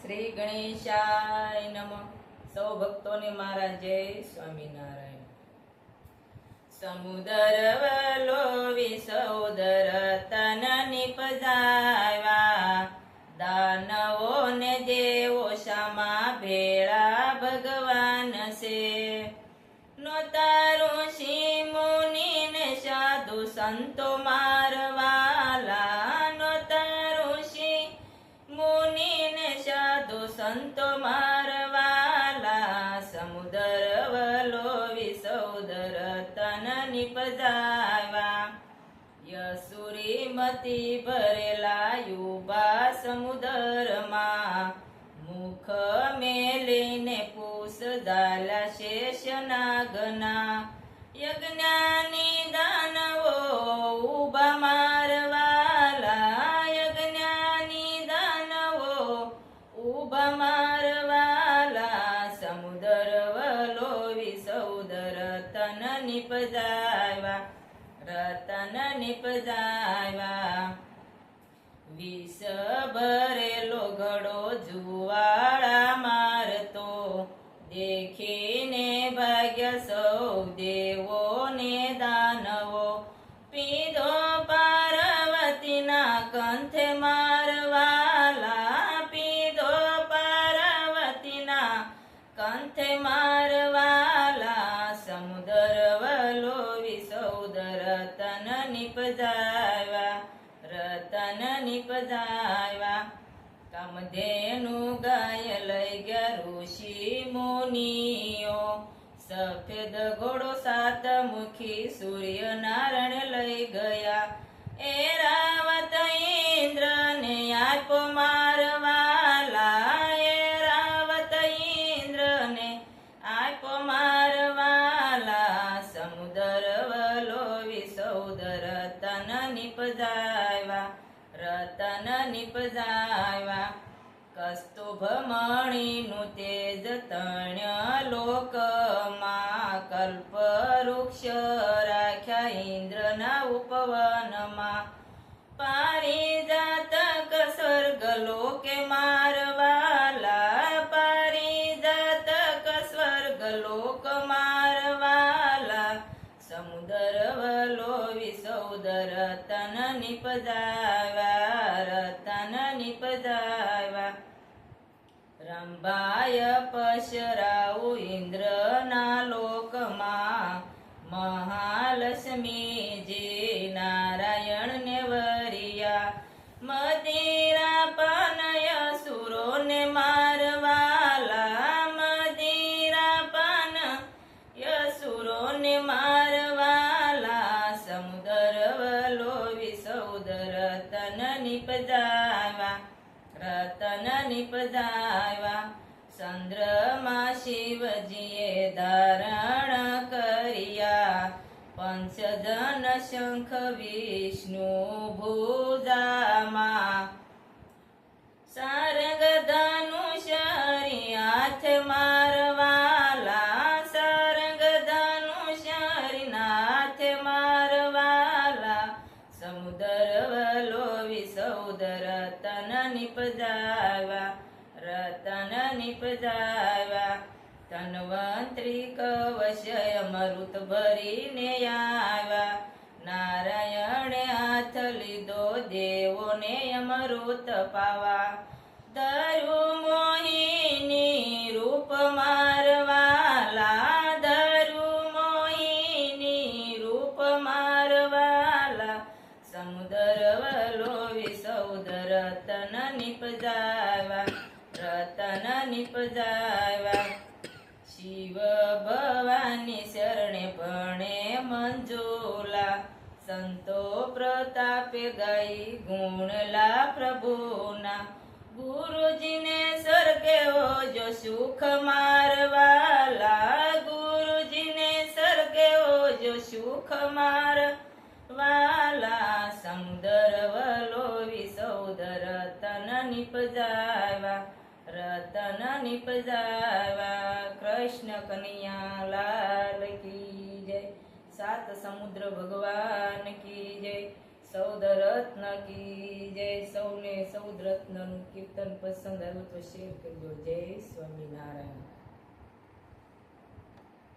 શ્રી ગણેશાય નમઃ. સૌ ભક્તોને મારા જય સ્વામિનારાયણ. સમુદર વલોવી સૌદર તન નિપજાવ્યા, દાનવો ને દેવો શામા ભેળા ભગવાન છે. નોતા ઋષિ મુનિ ને સાધુ સંતો મારવાલા, નોતા ઋષિ મુનિ ને સાધુ સંતો મારવાલા, સમુદર વલોવી સૌદર તન નિપજાવ્યા. યસુરી મતી ભરેલા યુબા સમુદરમાં, મુખ મેલીને પૂસ ઝાલા શેષ નાગના. યજ્ઞાની દાનવો ઉભા મારવાલા, યજ્ઞાની દાનવો ઉભા મારવાલા, સમુદર વલોવી સૌદર તન નિપજાવ્યા, રતન નિપજાવ્યા. વિષ ભરેલો ઘડો જુવાળા મારતો, દેખીને ભાગ્ય સૌ દેવો ને દાનવો. પીધો પાર્વતીના કંઠે મારવાલા, પીધો પાર્વતીના કંઠે મારવાલા, સમુદર વલોવી સૌદર તન નિપજાવ્યા, રતન નિપજાવ્યા. કામધેનુ ગાય લઈ ગયા ઋષિ મુનિઓ, સફેદ ઘોડો સાત મુખી સૂર્ય નારાયણ લઈ ગયા. એરાવત ઇન્દ્ર ને આપો મારવાલા, એરાવત ઇન્દ્ર ને આપો મારવાલા, સમુદર વલોવી સૌદર તન નિપજાવ્યા, રતન નિપજાવ્યા. કસ્તુભ મણીનું તેજ તણ્ય લોકમાં, કલ્પ વૃક્ષ રાખ્યા ઇન્દ્રના ઉપવનમાં. પારિજાતક સ્વર્ગ લોકે મારવાલા, પારિજાતક સ્વર્ગ લોક મારવાલા, સમુદર વલોવી સૌદર તન નિપજાવ્યા, રતન નિપજાવ્યા. રંભાય પશરાઉ ઇન્દ્રના લોકમાં, મહાલક્ષ્મીજી નારાયણ ને વરિયા. મદિરા પાનય સુરો ને મારવાલા, મદિરા પાન યસુરો ને મારવાલા, સમુદર વલોવી સૌદર તન નિપજાવ્યા, રતન નિપજાવ્યા. ચંદ્રમાં શિવજીએ ધારણ કર્યા, પંચજન શંખ વિષ્ણુ ભુજામાં. સારંગ ધનુષ હરિ હાથ મારવાલા, સારંગ ધનુષ હરિ હાથ મારવાલા, સમુદર વલોવી સૌદર તન નિપજાવ્યા, રતન નિપજાવ્યા. ધન્વંતરી કવશ અમૃત ભરીને આવ્યા, નારાયણે હાથ લીધો દેવોને અમૃત પાવા. ધરુ મોહિની રૂપ મારવાલા, ધરુ મોહિની રૂપ મારવાલા, સમુદર વલોવી સૌદર તન નિપજાવ્યા, રતન નિપજાવ્યા. શિવ ભવાની શરણે ભણે મંજુલા, સંતો પ્રતાપે ગાઈ ગુણલા પ્રભુના. ગુરુજીને સ્વર્ગે હોજો સુખ મારવાલા, ગુરુજીને સ્વર્ગે હોજો સુખ મારવાલા, સમુદર વલોવી સૌદર તન નિપજાવ્યા, રતન નિપજાવ્યા. કૃષ્ણ કનૈયા લાલ કી જય. સાત સમુદ્ર ભગવાન કી જય. સૌદ રત્ન કી જય. સૌને સૌદ રત્નનું કીર્તન પસંદ આવ્યું તો શેર કરજો. જય સ્વામિનારાયણ.